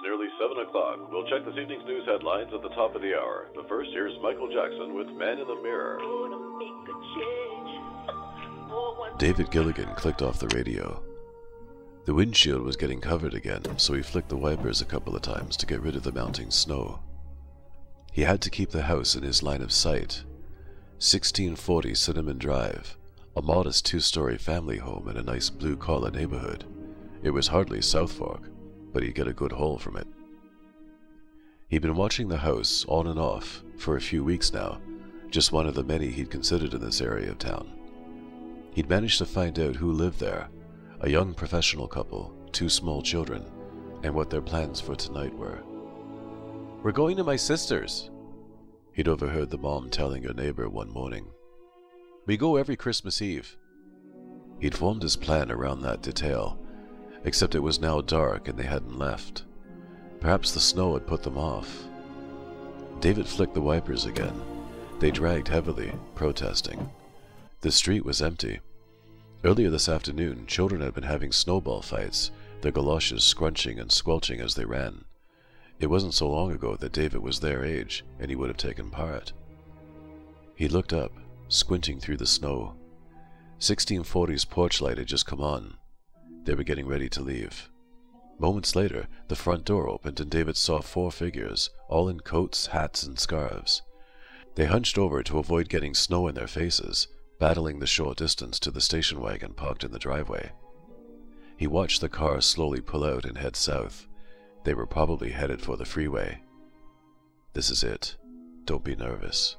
nearly 7 o'clock. We'll check this evening's news headlines at the top of the hour. But first, here's Michael Jackson with Man in the Mirror. David Gilligan clicked off the radio. The windshield was getting covered again, so he flicked the wipers a couple of times to get rid of the mounting snow. He had to keep the house in his line of sight. 1640 Cinnamon Drive, a modest 2-story family home in a nice blue-collar neighborhood. It was hardly South Fork, but he'd get a good haul from it. He'd been watching the house on and off for a few weeks now, just one of the many he'd considered in this area of town. He'd managed to find out who lived there, a young professional couple, 2 small children, and what their plans for tonight were. "We're going to my sister's," he'd overheard the mom telling her neighbor one morning. "We go every Christmas Eve." He'd formed his plan around that detail, except it was now dark and they hadn't left. Perhaps the snow had put them off. David flicked the wipers again. They dragged heavily, protesting. The street was empty. Earlier this afternoon, children had been having snowball fights, their galoshes scrunching and squelching as they ran. It wasn't so long ago that David was their age, and he would have taken part. He looked up, squinting through the snow. 1640's porch light had just come on. They were getting ready to leave. Moments later, the front door opened and David saw 4 figures, all in coats, hats, and scarves. They hunched over to avoid getting snow in their faces, battling the short distance to the station wagon parked in the driveway. He watched the car slowly pull out and head south. They were probably headed for the freeway. "This is it. Don't be nervous."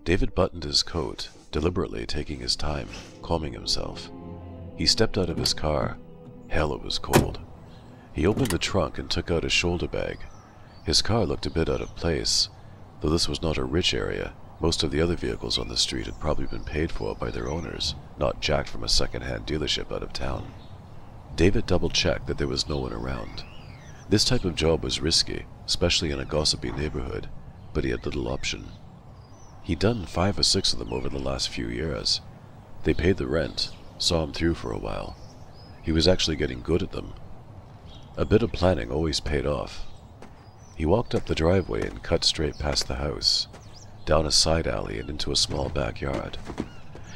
David buttoned his coat, deliberately taking his time, calming himself. He stepped out of his car. Hell, it was cold. He opened the trunk and took out a shoulder bag. His car looked a bit out of place. Though this was not a rich area, most of the other vehicles on the street had probably been paid for by their owners, not jacked from a second-hand dealership out of town. David double-checked that there was no one around. This type of job was risky, especially in a gossipy neighborhood, but he had little option. He'd done 5 or 6 of them over the last few years. They paid the rent, saw him through for a while. He was actually getting good at them. A bit of planning always paid off. He walked up the driveway and cut straight past the house, down a side alley and into a small backyard.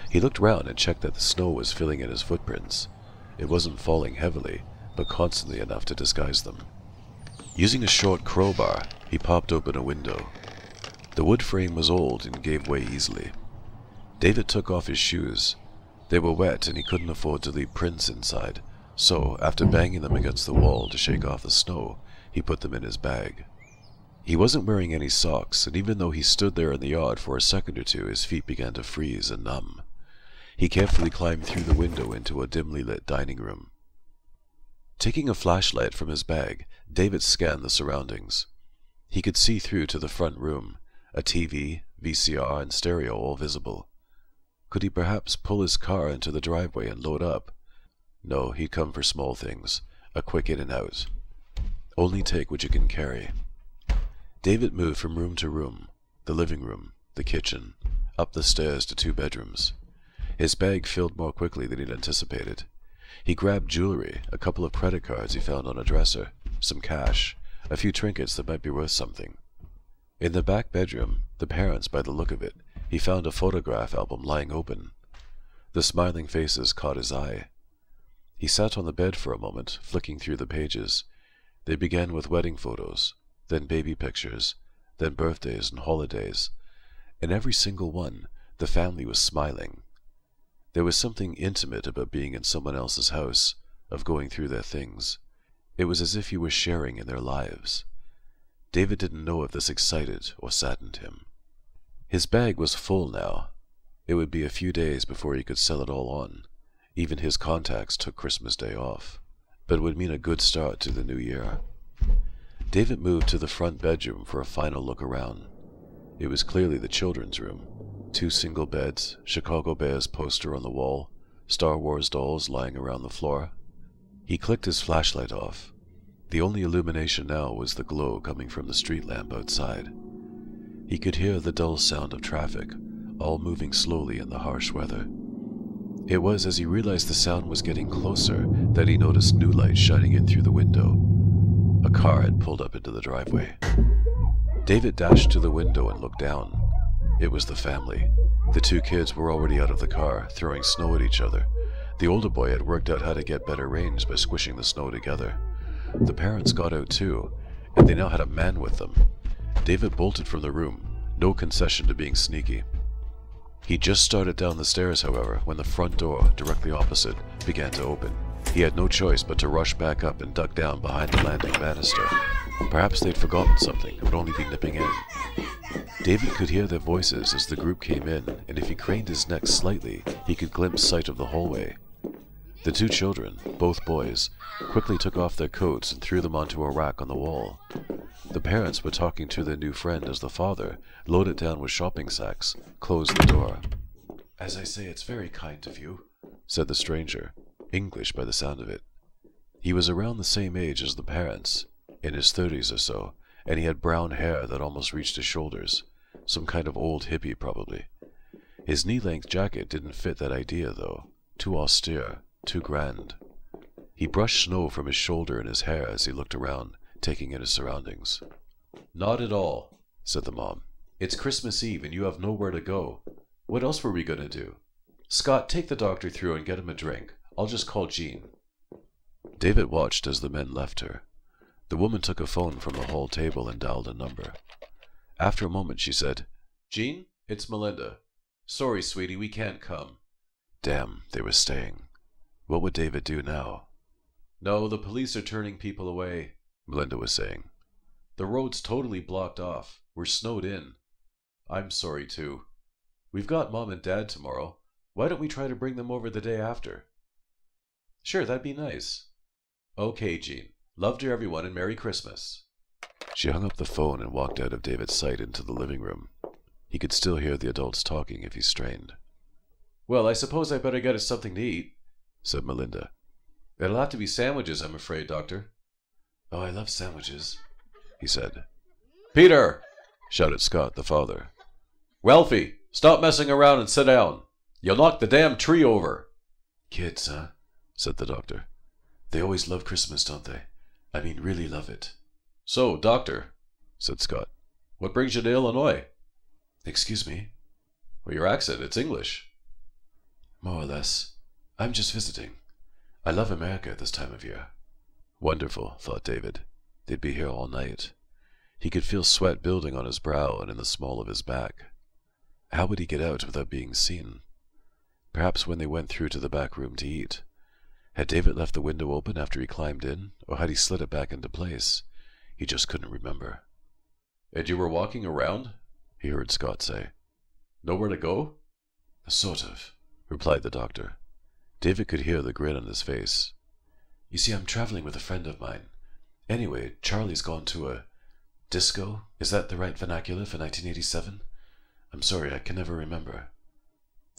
He looked round and checked that the snow was filling in his footprints. It wasn't falling heavily, but constantly enough to disguise them. Using a short crowbar, he popped open a window. The wood frame was old and gave way easily. David took off his shoes. They were wet and he couldn't afford to leave prints inside, so after banging them against the wall to shake off the snow, he put them in his bag. He wasn't wearing any socks, and even though he stood there in the yard for a second or two, his feet began to freeze and numb. He carefully climbed through the window into a dimly lit dining room. Taking a flashlight from his bag, David scanned the surroundings. He could see through to the front room, a TV, VCR, and stereo all visible. Could he perhaps pull his car into the driveway and load up? No, he'd come for small things, a quick in and out. Only take what you can carry. David moved from room to room, the living room, the kitchen, up the stairs to 2 bedrooms. His bag filled more quickly than he'd anticipated. He grabbed jewelry, a couple of credit cards he found on a dresser, some cash, a few trinkets that might be worth something. In the back bedroom, the parents' by the look of it, he found a photograph album lying open. The smiling faces caught his eye. He sat on the bed for a moment, flicking through the pages. They began with wedding photos, then baby pictures, then birthdays and holidays. In every single one, the family was smiling. There was something intimate about being in someone else's house, of going through their things. It was as if he was sharing in their lives. David didn't know if this excited or saddened him. His bag was full now. It would be a few days before he could sell it all on. Even his contacts took Christmas Day off, but it would mean a good start to the new year. David moved to the front bedroom for a final look around. It was clearly the children's room. 2 single beds, Chicago Bears poster on the wall, Star Wars dolls lying around the floor. He clicked his flashlight off. The only illumination now was the glow coming from the street lamp outside. He could hear the dull sound of traffic, all moving slowly in the harsh weather. It was as he realized the sound was getting closer that he noticed new light shining in through the window. A car had pulled up into the driveway. David dashed to the window and looked down. It was the family. The two kids were already out of the car, throwing snow at each other. The older boy had worked out how to get better range by squishing the snow together. The parents got out too, and they now had a man with them. David bolted from the room, no concession to being sneaky. He just started down the stairs, however, when the front door, directly opposite, began to open. He had no choice but to rush back up and duck down behind the landing banister. Perhaps they'd forgotten something and would only be nipping in. David could hear their voices as the group came in, and if he craned his neck slightly, he could glimpse sight of the hallway. The two children, both boys, quickly took off their coats and threw them onto a rack on the wall. The parents were talking to their new friend as the father, loaded down with shopping sacks, closed the door. "As I say, it's very kind of you," said the stranger, English by the sound of it. He was around the same age as the parents, in his 30s or so, and he had brown hair that almost reached his shoulders, some kind of old hippie probably. His knee-length jacket didn't fit that idea though, too austere, too grand. He brushed snow from his shoulder and his hair as he looked around, taking in his surroundings. "Not at all," said the mom. "It's Christmas Eve and you have nowhere to go. What else were we going to do? Scott, take the doctor through and get him a drink. I'll just call Jean." David watched as the men left her. The woman took a phone from the hall table and dialed a number. After a moment she said, "Jean, it's Melinda. Sorry, sweetie, we can't come." Damn, they were staying. What would David do now? "No, the police are turning people away," Melinda was saying. "The road's totally blocked off. We're snowed in. I'm sorry too. We've got Mom and Dad tomorrow. Why don't we try to bring them over the day after?" "Sure, that'd be nice." "Okay, Jean. Love to everyone and Merry Christmas." She hung up the phone and walked out of David's sight into the living room. He could still hear the adults talking if he strained. "Well, I suppose I better get us something to eat," said Melinda. "It'll have to be sandwiches, I'm afraid, Doctor." "Oh, I love sandwiches," he said. "Peter!" shouted Scott, the father. "Ralphie, stop messing around and sit down. You'll knock the damn tree over." "Kids, huh?" said the doctor. "They always love Christmas, don't they? I mean, really love it." "So, Doctor," said Scott, "what brings you to Illinois?" "Excuse me?" "Well, your accent, it's English." "More or less. I'm just visiting. I love America at this time of year." Wonderful, thought David. They'd be here all night. He could feel sweat building on his brow and in the small of his back. How would he get out without being seen? Perhaps when they went through to the back room to eat. Had David left the window open after he climbed in, or had he slid it back into place? He just couldn't remember. "And you were walking around?" he heard Scott say. "Nowhere to go?" "Sort of," replied the doctor. David could hear the grin on his face. "You see, I'm traveling with a friend of mine. Anyway, Charlie's gone to a disco. Is that the right vernacular for 1987? I'm sorry, I can never remember."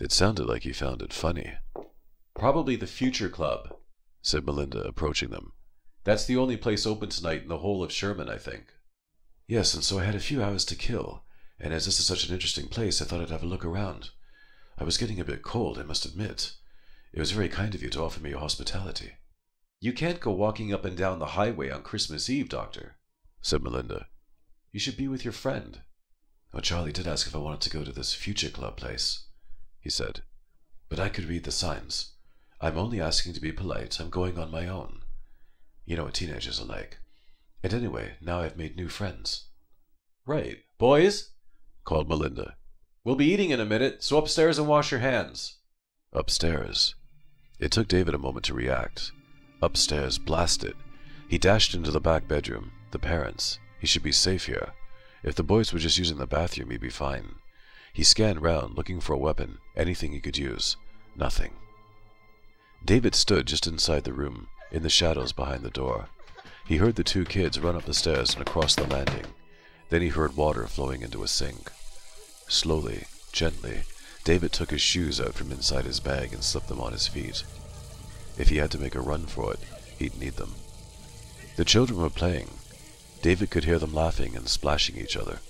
It sounded like he found it funny. "Probably the Future Club," said Melinda, approaching them. "That's the only place open tonight in the whole of Sherman, I think." "Yes, and so I had a few hours to kill, and as this is such an interesting place, I thought I'd have a look around. I was getting a bit cold, I must admit. It was very kind of you to offer me your hospitality." "You can't go walking up and down the highway on Christmas Eve, Doctor," said Melinda. "You should be with your friend." "Oh, Charlie did ask if I wanted to go to this Future Club place," he said. "But I could read the signs. I'm only asking to be polite. I'm going on my own. You know what teenagers are like. And anyway, now I've made new friends." "Right. Boys," called Melinda, "we'll be eating in a minute, so upstairs and wash your hands." Upstairs. It took David a moment to react. Upstairs, blast it. He dashed into the back bedroom. The parents. He should be safe here. If the boys were just using the bathroom, he'd be fine. He scanned round, looking for a weapon, anything he could use. Nothing. David stood just inside the room, in the shadows behind the door. He heard the two kids run up the stairs and across the landing. Then he heard water flowing into a sink. Slowly, gently, David took his shoes out from inside his bag and slipped them on his feet. If he had to make a run for it, he'd need them. The children were playing. David could hear them laughing and splashing each other.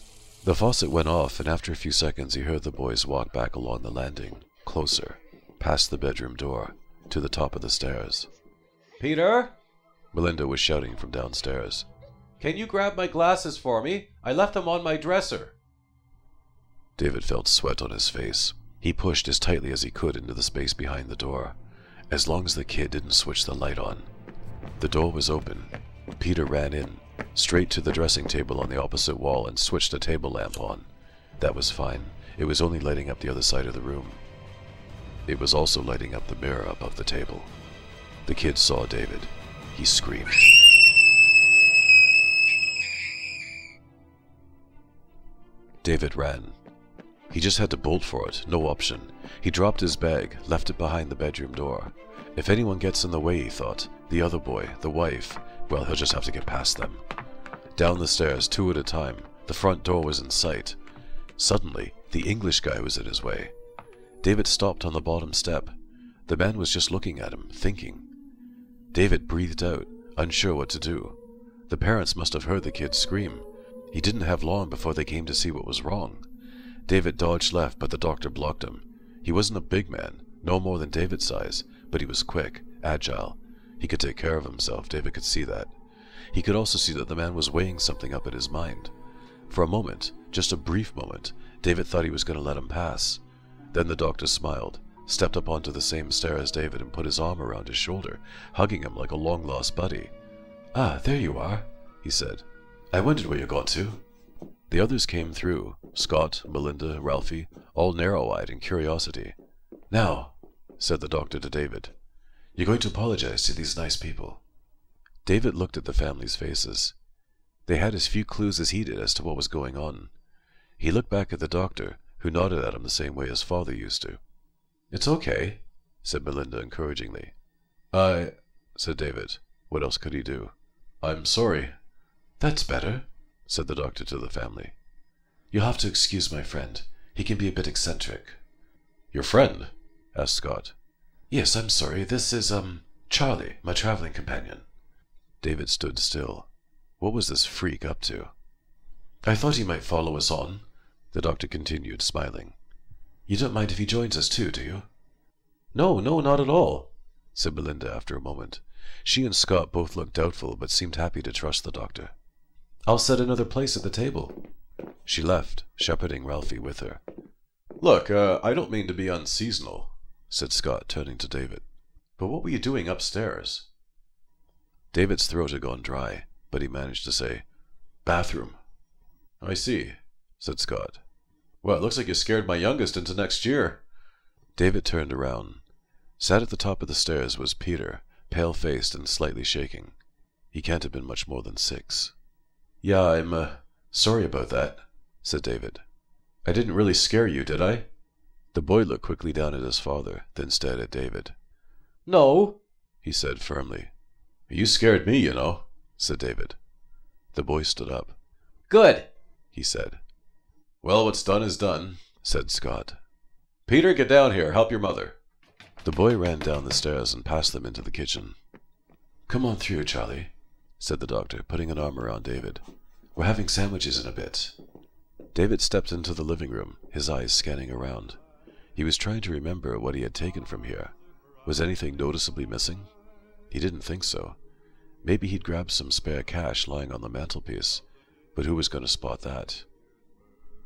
The faucet went off, and after a few seconds he heard the boys walk back along the landing, closer, past the bedroom door, to the top of the stairs. "Peter!" Melinda was shouting from downstairs. Can you grab my glasses for me? I left them on my dresser. David felt sweat on his face. He pushed as tightly as he could into the space behind the door, as long as the kid didn't switch the light on. The door was open. Peter ran in, straight to the dressing table on the opposite wall and switched the table lamp on. That was fine. It was only lighting up the other side of the room. It was also lighting up the mirror above the table. The kid saw David. He screamed. David ran. He just had to bolt for it, no option. He dropped his bag, left it behind the bedroom door. If anyone gets in the way, he thought, the other boy, the wife, well, he'll just have to get past them. Down the stairs, 2 at a time, the front door was in sight. Suddenly, the English guy was in his way. David stopped on the bottom step. The man was just looking at him, thinking. David breathed out, unsure what to do. The parents must have heard the kid scream. He didn't have long before they came to see what was wrong. David dodged left, but the doctor blocked him. He wasn't a big man, no more than David's size, but he was quick, agile. He could take care of himself, David could see that. He could also see that the man was weighing something up in his mind. For a moment, just a brief moment, David thought he was going to let him pass. Then the doctor smiled, stepped up onto the same stair as David and put his arm around his shoulder, hugging him like a long-lost buddy. "Ah, there you are," he said. "I wondered where you got to." The others came through, Scott, Melinda, Ralphie, all narrow-eyed in curiosity. "Now," said the doctor to David, "you're going to apologize to these nice people." David looked at the family's faces. They had as few clues as he did as to what was going on. He looked back at the doctor, who nodded at him the same way his father used to. "It's okay," said Melinda encouragingly. Said David. What else could he do? "I'm sorry." "That's better," said the doctor to the family. "You'll have to excuse my friend. He can be a bit eccentric." "Your friend?" asked Scott. "Yes, I'm sorry. This is, Charlie, my traveling companion." David stood still. What was this freak up to? "I thought he might follow us on," the doctor continued, smiling. "You don't mind if he joins us too, do you?" No, not at all," said Melinda after a moment. She and Scott both looked doubtful, but seemed happy to trust the doctor. "I'll set another place at the table." She left, shepherding Ralphie with her. "Look, I don't mean to be unseasonal," said Scott, turning to David. "but what were you doing upstairs?" David's throat had gone dry, but he managed to say, "Bathroom." "I see," said Scott. "Well, it looks like you scared my youngest into next year." David turned around. Sat at the top of the stairs was Peter, pale-faced and slightly shaking. He can't have been much more than 6. "Yeah, I'm, sorry about that," said David. "I didn't really scare you, did I?" The boy looked quickly down at his father, then stared at David. "No," he said firmly. "You scared me, you know," said David. The boy stood up. "Good," he said. "Well, what's done is done," said Scott. "Peter, get down here. Help your mother." The boy ran down the stairs and past them into the kitchen. "Come on through, Charlie," said the doctor, putting an arm around David. "We're having sandwiches in a bit." David stepped into the living room, his eyes scanning around. He was trying to remember what he had taken from here. Was anything noticeably missing? He didn't think so. Maybe he'd grabbed some spare cash lying on the mantelpiece, but who was going to spot that?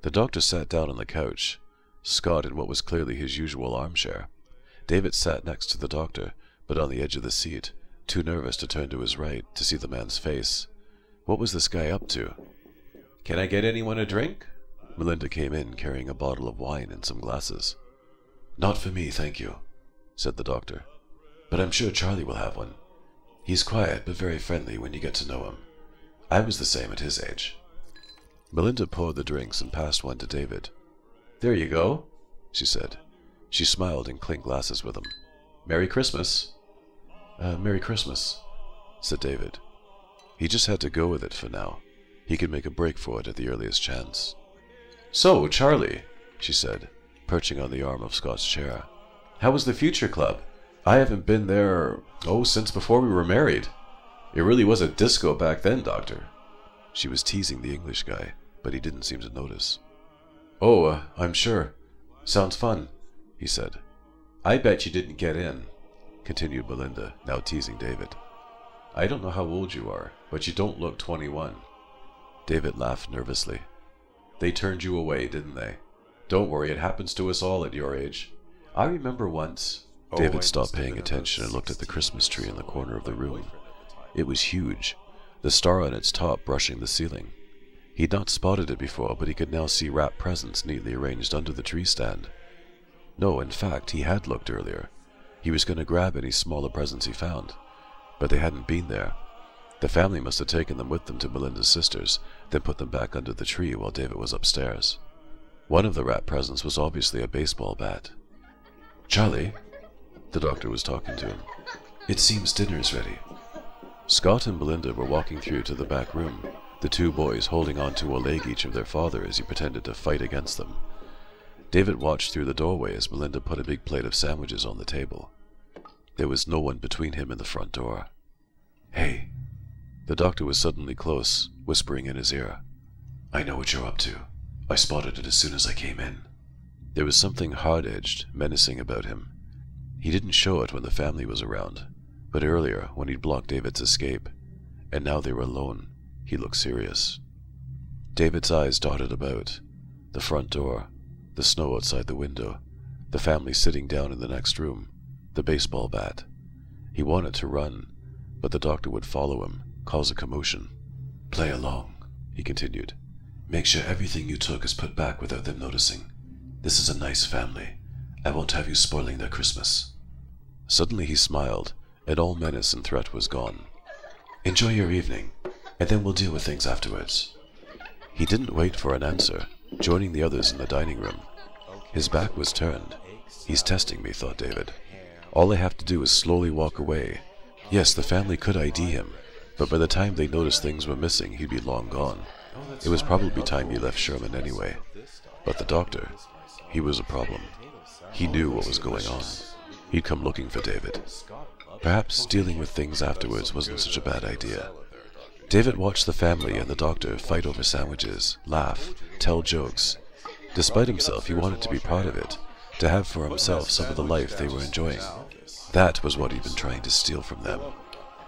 The doctor sat down on the couch, Scott in what was clearly his usual armchair. David sat next to the doctor, but on the edge of the seat, too nervous to turn to his right to see the man's face. What was this guy up to? "Can I get anyone a drink?" Melinda came in carrying a bottle of wine and some glasses. "Not for me, thank you," said the doctor. "But I'm sure Charlie will have one. He's quiet but very friendly when you get to know him. I was the same at his age." Melinda poured the drinks and passed one to David. "There you go," she said. She smiled and clinked glasses with him. "Merry Christmas." Merry Christmas," said David. He just had to go with it for now. He could make a break for it at the earliest chance. "So, Charlie," she said, perching on the arm of Scott's chair. "How was the Future Club? I haven't been there, since before we were married. It really was a disco back then, Doctor." She was teasing the English guy, but he didn't seem to notice. "Oh, I'm sure. Sounds fun," he said. "I bet you didn't get in," continued Melinda, now teasing David. "I don't know how old you are, but you don't look 21. David laughed nervously. They turned you away, didn't they? Don't worry, it happens to us all at your age. I remember once... David stopped paying attention and looked at the Christmas tree in the corner of the room. It was huge, the star on its top brushing the ceiling. He'd not spotted it before, but he could now see wrapped presents neatly arranged under the tree stand. No, in fact, he had looked earlier. He was going to grab any smaller presents he found, but they hadn't been there. The family must have taken them with them to Melinda's sisters, then put them back under the tree while David was upstairs. One of the wrapped presents was obviously a baseball bat. "Charlie," the doctor was talking to him. "It seems dinner's ready." Scott and Melinda were walking through to the back room, the two boys holding on to a leg each of their father as he pretended to fight against them. David watched through the doorway as Melinda put a big plate of sandwiches on the table. There was no one between him and the front door. "Hey." The doctor was suddenly close, whispering in his ear. "I know what you're up to. I spotted it as soon as I came in." There was something hard-edged, menacing about him. He didn't show it when the family was around, but earlier, when he'd blocked David's escape, and now they were alone, he looked serious. David's eyes dotted about. The front door, the snow outside the window, the family sitting down in the next room, the baseball bat. He wanted to run, but the doctor would follow him, cause a commotion. "Play along," he continued. "Make sure everything you took is put back without them noticing. This is a nice family. I won't have you spoiling their Christmas." Suddenly he smiled, and all menace and threat was gone. "Enjoy your evening, and then we'll deal with things afterwards." He didn't wait for an answer, joining the others in the dining room. His back was turned. He's testing me, thought David. All I have to do is slowly walk away. Yes, the family could ID him, but by the time they noticed things were missing, he'd be long gone. It was probably time he left Sherman anyway. But the doctor, he was a problem. He knew what was going on. He'd come looking for David. Perhaps dealing with things afterwards wasn't such a bad idea. David watched the family and the doctor fight over sandwiches, laugh, tell jokes. Despite himself, he wanted to be part of it, to have for himself some of the life they were enjoying. That was what he'd been trying to steal from them,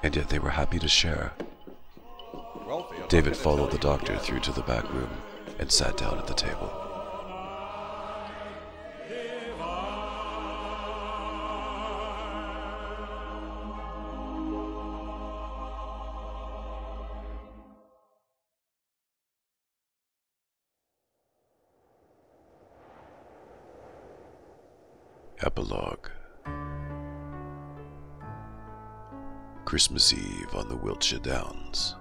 and yet they were happy to share. David followed the doctor through to the back room and sat down at the table. Epilogue. Christmas Eve on the Wiltshire Downs,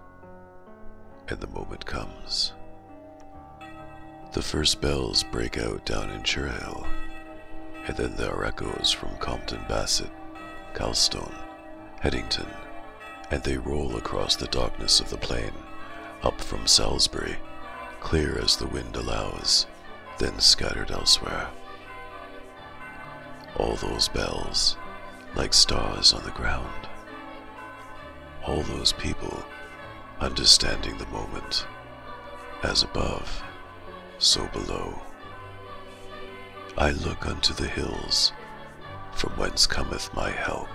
and the moment comes. The first bells break out down in Churhill, and then there are echoes from Compton Bassett, Calstone, Headington, and they roll across the darkness of the plain, up from Salisbury, clear as the wind allows, then scattered elsewhere. All those bells, like stars on the ground. All those people, understanding the moment, as above, so below. I look unto the hills, from whence cometh my help.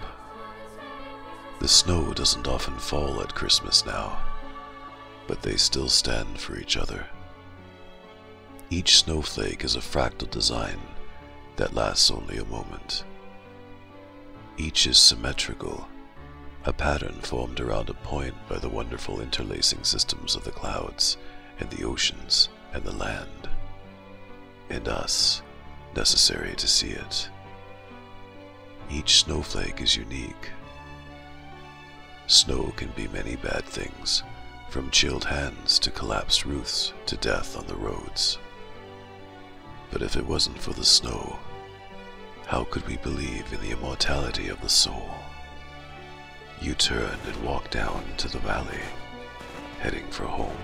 The snow doesn't often fall at Christmas now, but they still stand for each other. Each snowflake is a fractal design that lasts only a moment. Each is symmetrical, a pattern formed around a point by the wonderful interlacing systems of the clouds and the oceans and the land, and us, necessary to see it. Each snowflake is unique. Snow can be many bad things, from chilled hands to collapsed roofs to death on the roads. But if it wasn't for the snow, how could we believe in the immortality of the soul? You turn and walk down to the valley, heading for home.